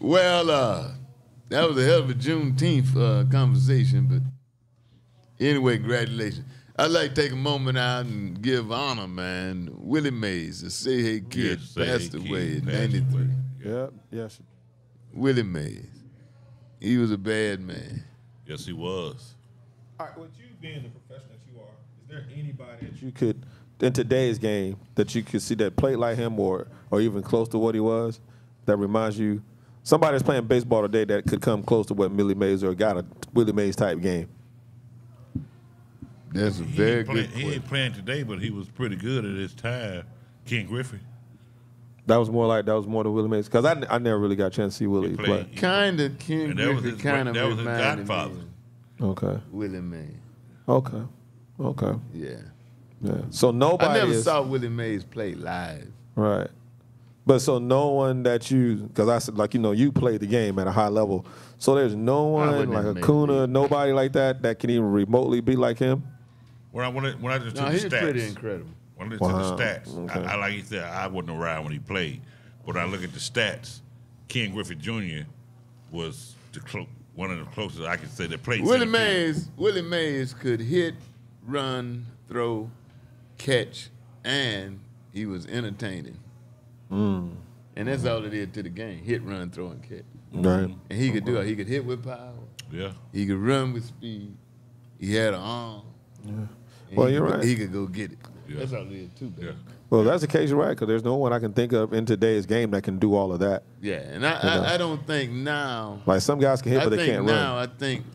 Well, that was a hell of a Juneteenth conversation, but anyway, congratulations. I'd like to take a moment out and give honor, man. Willie Mays, the Say Hey Kid, passed away in 93. Yep, yes. Willie Mays. He was a bad man. Yes, he was. All right, with you being the professional that you are, is there anybody that you could, in today's game, that you could see that played like him or even close to what he was, that reminds you, somebody that's playing baseball today that could come close to what Willie Mays or got a Willie Mays type game? That's a very good question. He ain't playing today, but he was pretty good at his time. Ken Griffey. That was more than Willie Mays, because I never really got a chance to see Willie play. Kind of Ken Griffey, kind of that was his reminded godfather. me Okay. of Willie Mays. Okay. Yeah. Yeah. So nobody. I never saw Willie Mays play live. Right. But so no one that you, because I said, like, you played the game at a high level. So there's no one like Acuna, nobody like that can even remotely be like him? When I just took the he's stats. pretty incredible. When I just took the stats, Okay. I like he said, I wasn't around when he played. But when I look at the stats, Ken Griffey Jr. was one of the closest I could say that played. Willie Mays could hit, run, throw, catch, and he was entertaining. And that's all it is to the game: hit, run, throw, and catch. Right. And he could do it. He could hit with power. Yeah. He could run with speed. He had an arm. Yeah. Well, you're right. He could go get it. Yeah. That's all it is too, baby. Yeah. Well, that's the case, you're right, because there's no one I can think of in today's game that can do all of that. Yeah, and I don't think now. Like some guys can hit, but they can't run. I think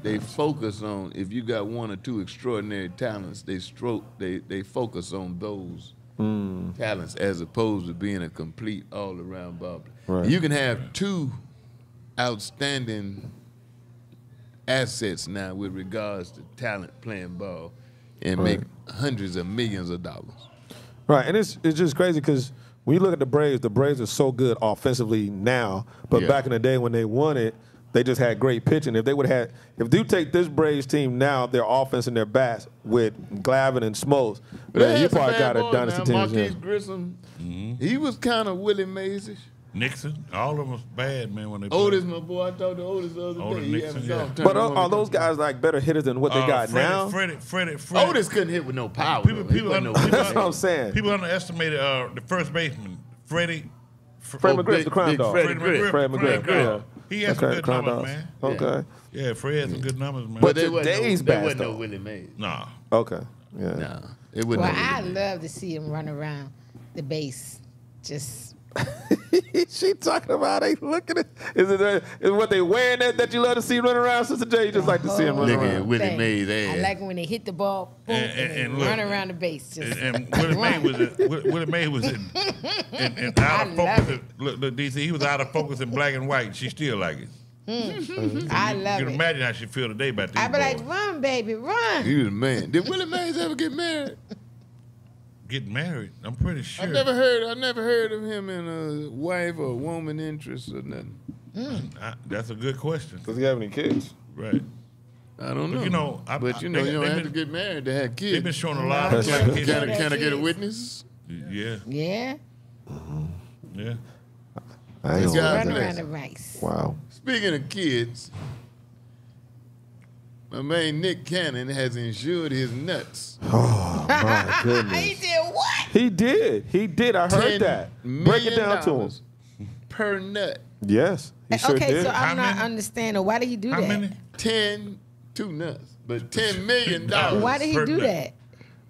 they focus on, if you got one or two extraordinary talents, they focus on those talents as opposed to being a complete all-around ball player. Right. You can have two outstanding assets now with regards to talent playing ball and make hundreds of millions of dollars. Right, and it's just crazy because when you look at the Braves are so good offensively now, but back in the day when they won it, they just had great pitching. If you take this Braves team now, their offense and their bats with Glavine and Smoltz, man, you probably got a dynasty team. Marquise Grissom, he was kind of Willie Mays-ish. Nixon, all of them was bad, man, when they Otis, my boy, I talked to Otis the other day. Nixon, But are those guys like better hitters than what they got now? Freddie. Otis couldn't hit with no power. That's what I'm saying. People underestimated the first baseman, Freddie McGriff, the crime dog. Fred McGriff. Yeah. He had some good crime numbers, dogs. man. Okay. Yeah, Fred had some good numbers, man. But They today's wasn't bats, no Willie Mays. Nah. Okay. Yeah. No, it wasn't. Well, no I Willie Mays. love to see him run around the base. Just She talking about looking at is what they wearing that you love to see run around, Sister J? You just like to see him run Look at around. Willie Mays' ass. I like when they hit the ball, boom, and look, run around the base. Just And Willie Mays was in out of focus. Look, DC, he was out of focus in black and white. She still like it. I love You can it. imagine how she feel today about these I be like, boys. run, baby, run. He was a man. Did Willie Mays ever get married? Get married? I'm pretty sure. I never heard of him in a wife or woman interest or nothing. That's a good question. Does he have any kids? Right. I don't know. But you know, you don't have to get married to have kids. They've been showing a lot of Can kids. I get a witness? Yeah. Yeah, Yeah. I ain't This gonna guy- run bless around the him. rice. Wow. Speaking of kids, my man Nick Cannon has insured his nuts. Oh my goodness. He did what? He did. I heard $10 that. Break it down to him. per nut. Yes, he sure Okay, did. so How I'm not many? understanding. Why did he do How that? many? Two nuts, but $10 million. Why did he Per do nut. that? I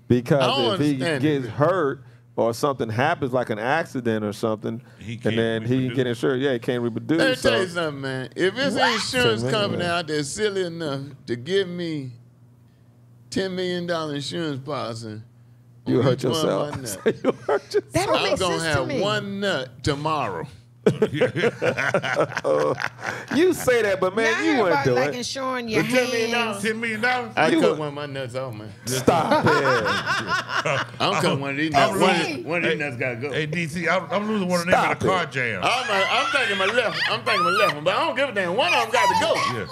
Because don't if he understand gets it. hurt or something happens, like an accident or something, He and can't then he reproduce. get insured, he can't Let me reproduce. tell you So something, man. If it's an insurance $10 million, company man. out there silly enough to give me $10 million insurance policy, you on hurt each one of yourself. my nuts, You hurt yourself. That don't I'm make gonna sense to have me. one nut tomorrow. You say that, but man, Now I you heard wouldn't about do like it. insuring your $10 million. hands. $10 million? I You cut would- one of my nuts off, man. Stop it. I'm cutting one of these I'm nuts. losing- One of these nuts gotta go. Hey, DC, I'm losing one of them in a Stop car it. jam. I'm thinking my left one, but I don't give a damn. One of them got to go. Yeah.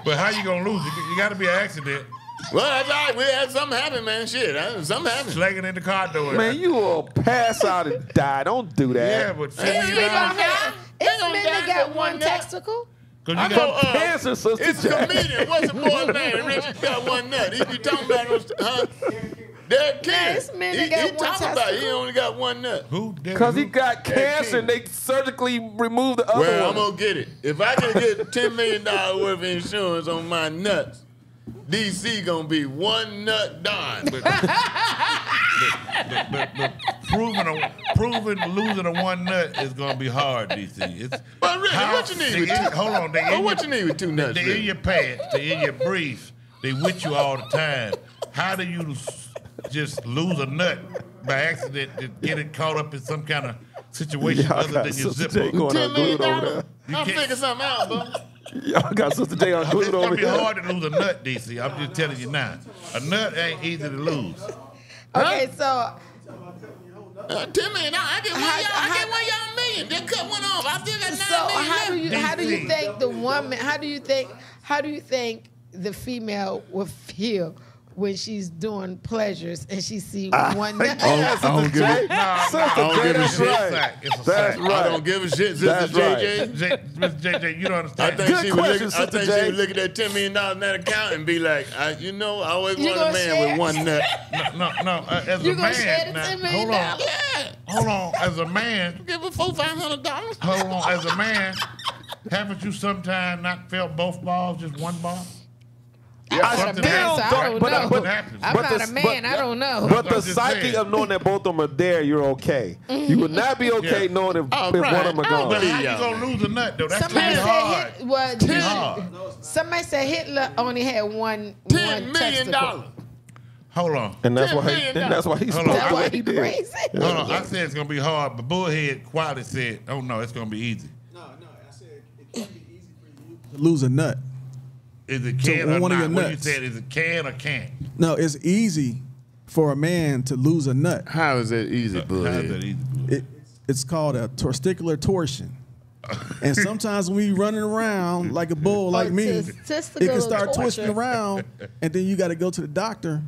But how you gonna lose? You got to be an accident. Well, that's all right. We had something happen, man. Shit, something happened. Slanging in the car door. Man, you will pass out and die. Don't do Yeah, that. but $10 It's million. people out here. It's gonna men die that got for one one nut. testicle. Cause I you know, got Cancer, Sister it's a J. comedian. What's the boy's name? Richard got one nut. He be talking about those, huh? Derek King. it's men that He got one talking about he testicle. only got one nut. who? Because he got Derek cancer and King. they surgically removed the other Well, I'm one. gonna get it. If I can get $10 million worth of insurance on my nuts, DC gonna be one nut done. But proving losing a one nut is gonna be hard, DC. It's But really, what you need with two? Hold on, they in What you need with two nuts? They in really? your pants, they in your briefs, they with you all the time. How do you just lose a nut by accident and get it caught up in some kind of situation Y'all other got than your Sister zipper? J going $10 million. unglued over there. I'll can't- figure something out, bro. Y'all got Sister J It's unglued over gonna be here. hard to lose a nut, DC. I'm just telling you now. A nut ain't easy to lose. Okay, so $10 million. I get one y'all million. Then cut one off. I still got $9 million how do you DC. think the woman? How do you think the female will feel when she's doing pleasures and she see one nut? Yeah, Sister J. Sister don't J, give a that's shit. right. It's a That's fact. right. I don't give a shit, Sister That's right. JJ. Miss JJ, you don't I understand. think, Good she, was question, looking, I Sister think J. she would look at that $10 million in that account and be like, I always You wanted a gonna man share? with one nut. No. As You a gonna share man, the $10 now, million? hold on. As a man, Give her $400-$500. hold on. As a man, haven't you sometime not felt both balls, just one ball? I'm not a something man, so happens. I don't But- know. but- happens. I'm but not the- a man. I don't know. But the I'm just psyche saying. of knowing that both of them are there, you're okay. You would not be okay Yeah. knowing if Oh, one right. of them are I gone. believe How you y'all, gonna lose a nut though? That's Somebody too said hard. Hitler, hard. somebody said Hitler only had one $10 million. testicle. Hold on. And that's $10 why million. he Hold on. spoke That's the why way he he did. crazy. Hold on. I said it's gonna be hard, but Bullhead quietly said, "Oh no, it's gonna be easy." No, I said it can't be easy for you to lose a nut. Is it can So or one of not? your What you nuts. said? Is it can or can't? No, it's easy for a man to lose a nut. How is that easy, How's Bullhead? that easy? It's called a testicular torsion. And sometimes when you running around like a bull like me, it testicular can start torture. twisting around, and then you got to go to the doctor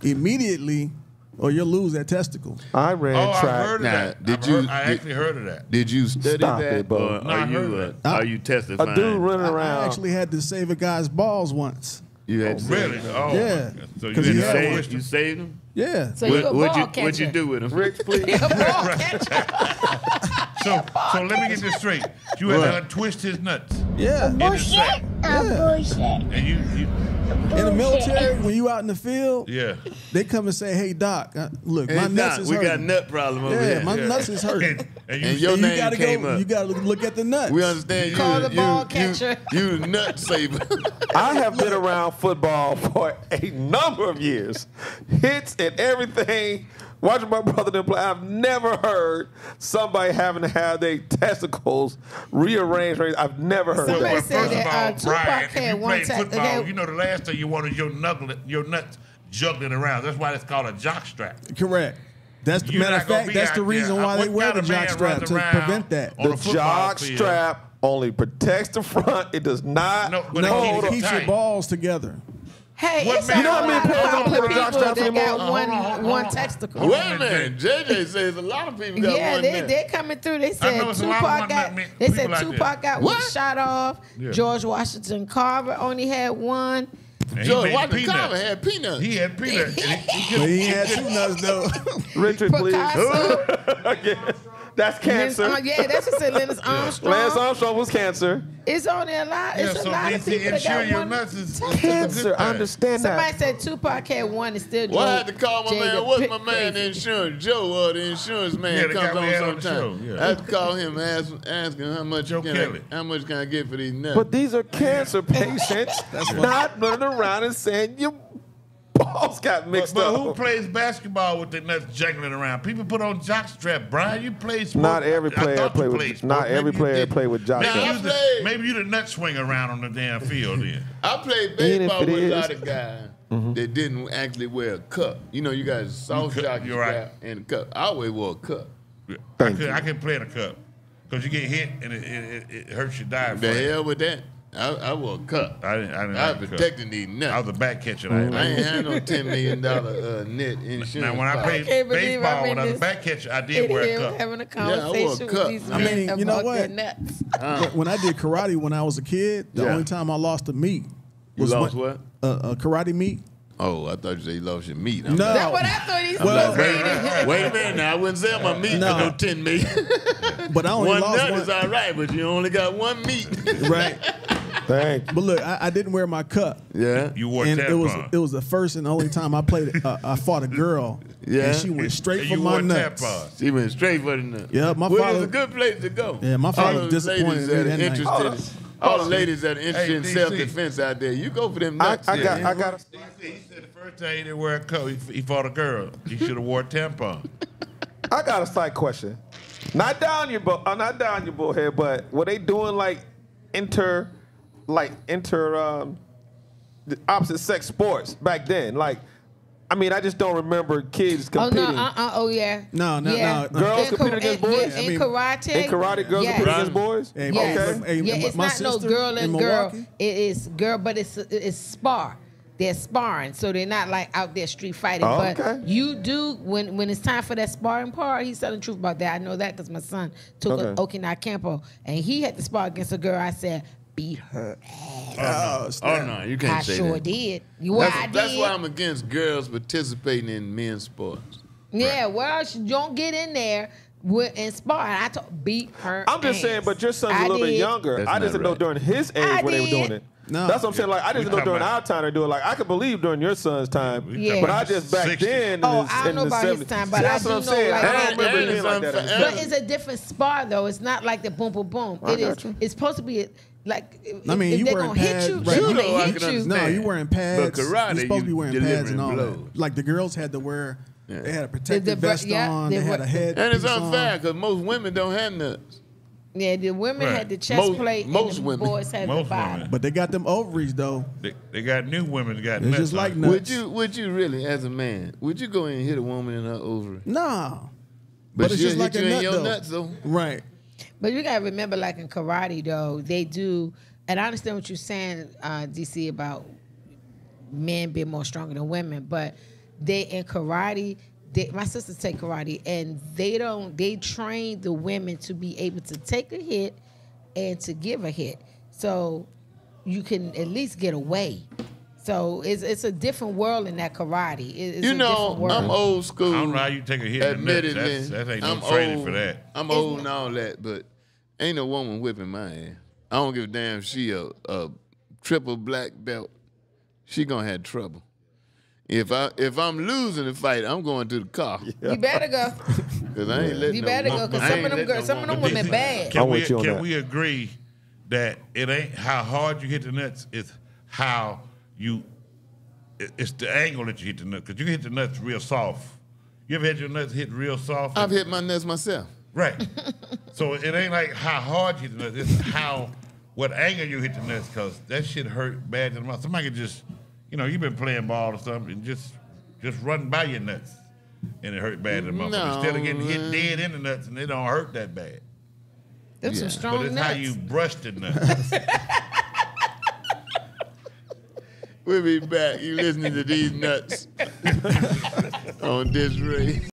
immediately, or you'll lose that testicle. I ran Oh, I've track. heard of Now, that. I I actually heard of that. Did you study Stop that, it, Bo. or No, I are heard you that. are you testifying? A dude running I around. actually had to save a guy's balls once. You had to Really? Oh, Yeah. So you 'Cause he didn't had say one. it. you saved him? Yeah. So you a ball What'd catcher. you do with him? Rich, please. A ball catcher. So let me get this straight. You had to untwist his nuts Yeah. in the sack, Bullshit. and you In the military, when you out in the field, yeah. they come and say, "Hey Doc, look, Hey, my nuts Doc, is we hurting." got nut problem over Yeah, here. my nuts is hurting. And And your And name you gotta came go. up. You gotta look at the nuts. We understand you. Call the ball catcher. You nut saver. I have been around football for a number of years. Hits and everything. Watching my brother them play, I've never heard somebody having to have their testicles rearranged. I've never heard Somebody that. said First of that, all, Tupac Brian, if had you one played time- football, okay. you know the last thing you wanted your nuts juggling around. That's why it's called a jock strap. Correct. That's the You're matter not of gonna fact. be That's out the reason there. why they What wear kind the of jock man strap runs to around prevent that. on a The football jock field? strap only protects the front. It does not No, but it No, keeps it it keeps your tight. balls together. Hey, What it's man- a You know how lot many of players don't popular play with people jockstraps that anymore? got Hold on. one testicle. Hold Wait on a a minute. JJ says a lot of people got Yeah, one they nut. they're coming through. They I said know it's a lot of Tupac one got. nut They people said out Tupac there. got What? one shot off. Yeah. George Washington Carver only had one. And he George made Washington peanuts. Carver had peanuts. He had peanuts. And he But he ain't had two nuts though. Richard, please. Picasso. Again, that's cancer. Yeah, that's what said Lennox Armstrong. Lance Armstrong was cancer. It's only a lot. Yeah, It's a so lot of DC people that insure got your one. nuts is a Cancer, good I thing. understand Somebody that. said Tupac had one and still. Well, I drove had to call my Jay man. the What's Pit my man, the crazy. insurance? Joe, the insurance man, Yeah, the comes guy we had on on the sometime. show, yeah. I had to call him and ask him how much Joe Kelly. how much can I get for these nuts? But these are cancer patients, not running around and saying your balls got mixed But who up. plays basketball with their nuts jangling around? People put on jock strap. Brian, you play sports. Not every I player thought play you with. played Not sports. every Maybe you player did. play with jock Maybe Now, straps. you, I played- maybe you the nut swing around on the damn field then. I played Even if baseball it with a is. lot of guys that didn't actually wear a cup. You know, you got a soft You could- jockey you're right. strap and a cup. I always wore a cup. Thank you. I can play in a cup because you get hit and it hurts your The diaphragm. hell with that. I wore a cup. I didn't I have a cup. protecting these nuts. I was a back catcher. I ain't had no $10 million net insurance. Now, when I played can't believe baseball, I'm when I was a in back catcher, I did wear a Him cup. having a I wore a conversation cup. with these I men mean, you know about what? their nuts. When I did karate when I was a kid, the Yeah. only time I lost a meet You was lost when, what? a karate meet. Oh, I thought you said you lost your meat. No. Like, That's what I thought he said. Well, wait a minute now. I wouldn't sell my meat No. for no 10 million. But I only One lost nut one. is all right, but you only got one meat. Right. Thank you. But look, I didn't wear my cup. Yeah. You wore And tampon. it was the first and only time I played. I fought a girl, Yeah. and she went straight And for you my wore nuts. tampon. She went straight for the nut. Yeah, my Which father- is a good place to go. Yeah, my father All was those disappointed ladies in me that are that night. interested. All the ladies that are interested Hey, in DC. self-defense out there, you go for them I nuts. got He said the first time he didn't wear a coat, he fought a girl. He should have wore a tampon. a slight question. Not down your bullhead, but were they doing like inter the opposite sex sports back then? Like, I mean, I just don't remember kids Oh competing. no! Oh yeah. No. Girls In competing against boys? Yeah, I in mean, karate. In karate, girls yes. competing against boys? Hey, Yes. Hey, Yeah, it's my not no sister girl in and girl. Milwaukee, It is girl, but it's spar. They're sparring, so they're not like out there street fighting. Oh, but okay. you do when it's time for that sparring part. He's telling the truth about that. I know that because my son took Okay. an Okinawa Kempo and he had to spar against a girl. I said, beat her ass. Oh, no, you can't I say sure that. did. Well, I did. That's why I'm against girls participating in men's sports. Yeah, well, she don't get in there and spar. And I told beat her. I'm just saying, but your son's a little bit younger. That's I just not didn't know right. during his age I when they were doing did. it. No. That's what I'm saying. Like, I just We know talking during about- our time to do it. Like, I could believe during your son's time, Yeah. but I just back 60. then. Oh, in the, I don't in know the about 70s. his time, but See, I that's do what I'm know, saying. like, I don't that- remember it that being like that. is in the unfair. But it's a different spar though. It's not like the boom boom boom. I It is. got you. It's supposed to be like. I mean, if you they're wearing gonna hit pads, you, right. they Judo, may I hit can you. understand. No, you wearing pads. karate, You're supposed to be you wearing pads and all delivering that. blows. Like the girls had to wear. Yeah. They had a protective vest yeah, on. they They had were- a head. And it's piece unfair on. because most women don't have nuts. Yeah, the women Right. had the chest Most- plate, most and the women. boys had the Most bottom. women. But they got them ovaries though. They got new women that got It's nuts. just like on. nuts. Would you really, as a man, would you go in and hit a woman in her ovary? Nah. But it's she'll just like hit a you in nut your though. nuts though. Right. But you gotta remember, like in karate, though, they do, and I understand what you're saying, DC, about men being more stronger than women. But they in karate, my sisters take karate, and they train the women to be able to take a hit and to give a hit, so you can at least get away. So it's a different world in that karate. It's You a know, different world. I'm old school. I don't know how you take a hit in the nuts. Admittedly, That ain't no I'm training old, for that. I'm old and all that, but ain't no woman whipping my ass. I don't give a damn if she a triple black belt. She gonna have trouble. If I'm losing the fight, I'm going to the car. You better go. Cause I ain't letting You no better go, woman- because I some ain't of them letting girls, no some of them woman- women bad. I'm Can with you on that. we agree that it ain't how hard you hit the nuts, it's how it's the angle that you hit the nuts. Because you can hit the nuts real soft. You ever had your nuts hit real soft? I've hit my nuts myself. Right. So it ain't like how hard you hit the nuts, it's what angle you hit the nuts, because that shit hurt bad in the mouth. Somebody could just, you've been playing ball or something and just run by your nuts and it hurt bad in the mouth. No, Instead of getting hit man. dead in the nuts and it don't hurt that bad. Them some Yeah. strong But it's nuts. how you brush the nuts. We'll be back. You listening to these nuts on DisRace.